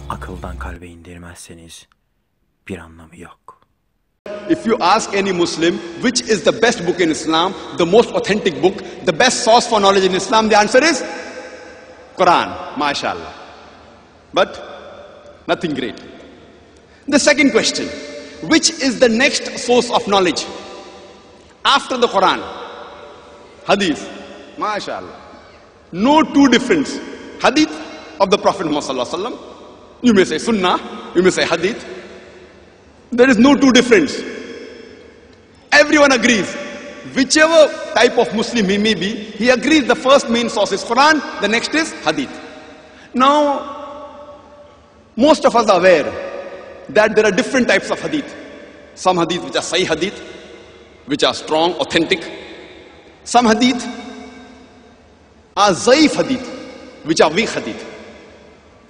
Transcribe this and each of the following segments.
Akıldan kalbe indirmezseniz bir anlamı yok. If you ask any Muslim, which is the best book in Islam, the most authentic book, the best source for knowledge in Islam, the answer is Quran, mashallah. But nothing great. The second question, which is the next source of knowledge after the Quran? Hadith, mashallah. No two difference. Hadith of the Prophet Muhammad sallallahu alaihi wasallam. You may say Sunnah, you may say Hadith. There is no two difference. Everyone agrees. Whichever type of Muslim he may be, he agrees the first main source is Quran, the next is Hadith. Now, most of us are aware that there are different types of Hadith. Some Hadith which are Sahih Hadith, which are strong, authentic. Some Hadith are Zaif Hadith, which are weak Hadith.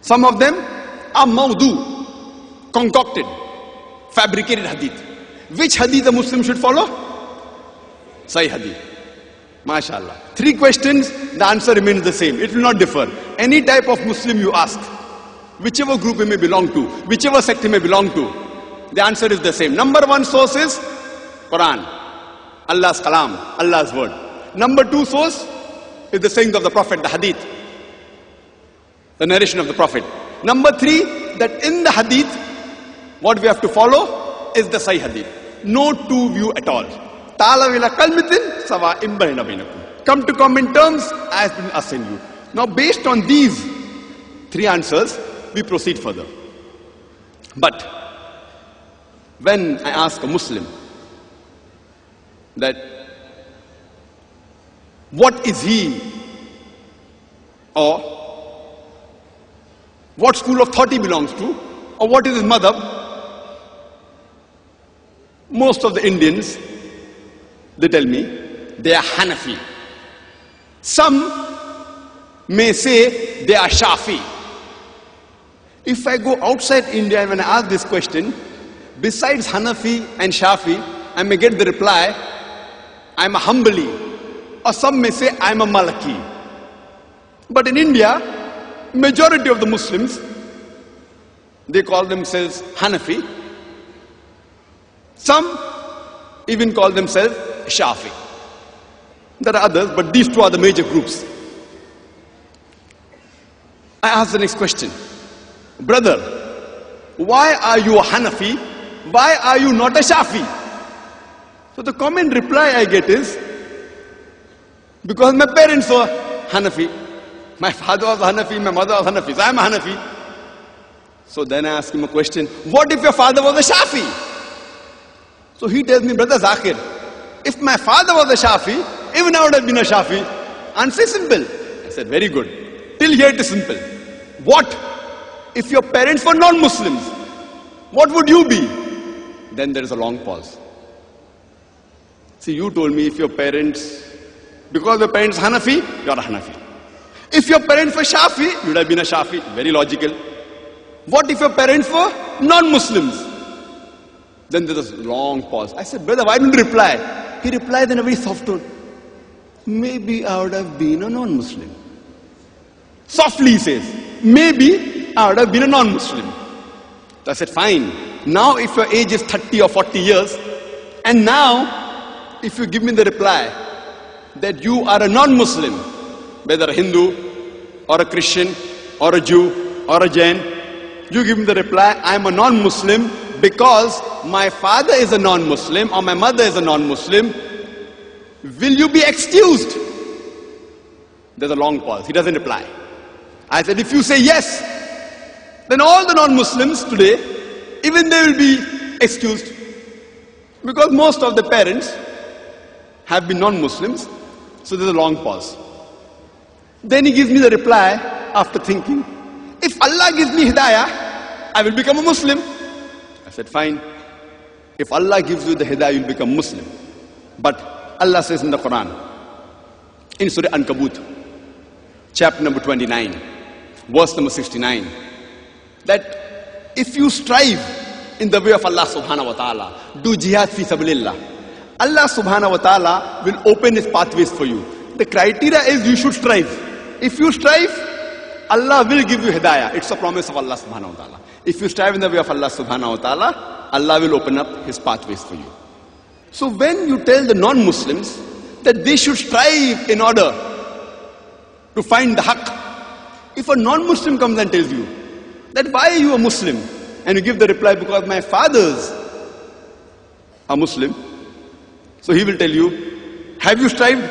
Some of them are Mawdu, concocted, fabricated Hadith. Which Hadith a Muslim should follow? Sahih Hadith. MashaAllah. Three questions, the answer remains the same. It will not differ. Any type of Muslim you ask, whichever group he may belong to, whichever sect he may belong to, the answer is the same. Number one source is Quran, Allah's Kalam, Allah's word. Number two source is the sayings of the Prophet, the Hadith, the narration of the Prophet. Number three, that in the Hadith, what we have to follow is the Sahih Hadith. No two view at all. Come to common terms as been assigned you. Now based on these three answers, we proceed further. But when I ask a Muslim that what is he or what school of thought he belongs to or what is his madhab, most of the Indians, they tell me they are Hanafi. Some may say they are Shafi. If I go outside India and when I ask this question, besides Hanafi and Shafi, I may get the reply, I'm a Hanbali. Or some may say I'm a Maliki. But in India, majority of the Muslims, they call themselves Hanafi. Some even call themselves Shafi. There are others, but these two are the major groups. I ask the next question. Brother, why are you a Hanafi? Why are you not a Shafi? So the common reply I get is, because my parents were Hanafi. My father was Hanafi, my mother was Hanafi, so I am a Hanafi. So then I ask him a question, what if your father was a Shafi? So he tells me, brother Zakir, if my father was a Shafi, even I would have been a Shafi. Answer is simple. I said, very good. Till here it is simple. What if your parents were non-Muslims? What would you be? Then there is a long pause. See, you told me if your parents, because your parents are Hanafi, you are a Hanafi. If your parents were Shafi, you would have been a Shafi. Very logical. What if your parents were non-Muslims? Then there is a long pause. I said, brother, why didn't you reply? He replied in a very soft tone. Maybe I would have been a non-Muslim. Softly he says, maybe I would have been a non-Muslim. So I said, fine. Now if your age is 30 or 40 years, and now if you give me the reply that you are a non-Muslim, whether a Hindu or a Christian or a Jew or a Jain, you give me the reply, I am a non-Muslim because my father is a non-Muslim or my mother is a non-Muslim, will you be excused? There's a long pause. He doesn't reply. I said, if you say yes, then all the non-Muslims today, even they will be excused. Because most of the parents have been non-Muslims, so there's a long pause. Then he gives me the reply after thinking, if Allah gives me hidayah, I will become a Muslim. I said, fine. If Allah gives you the hidayah, you'll become Muslim. But Allah says in the Quran, in Surah Ankabut, chapter number 29, verse number 69, that if you strive in the way of Allah subhanahu wa ta'ala, do jihad fi sabilillah, Allah subhanahu wa ta'ala will open his pathways for you. The criteria is you should strive. If you strive, Allah will give you hidayah. It's a promise of Allah subhanahu wa ta'ala. If you strive in the way of Allah subhanahu wa ta'ala, Allah will open up his pathways for you. So when you tell the non-Muslims that they should strive in order to find the haqq, if a non-Muslim comes and tells you that why are you a Muslim? And you give the reply, because my fathers are Muslim. So he will tell you, have you strived?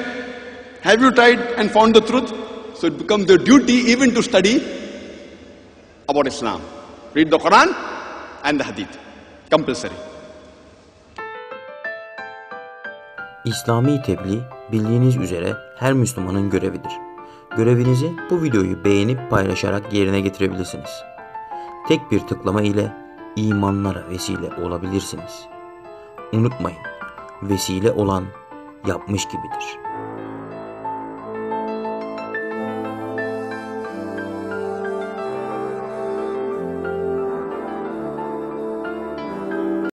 Have you tried and found the truth? So it becomes your duty even to study about Islam. Read the Quran and the Hadith. Compulsory. İslami tebliğ bildiğiniz üzere her Müslümanın görevidir. Görevinizi bu videoyu beğenip paylaşarak yerine getirebilirsiniz. Tek bir tıklama ile imanlara vesile olabilirsiniz. Unutmayın, vesile olan yapmış gibidir.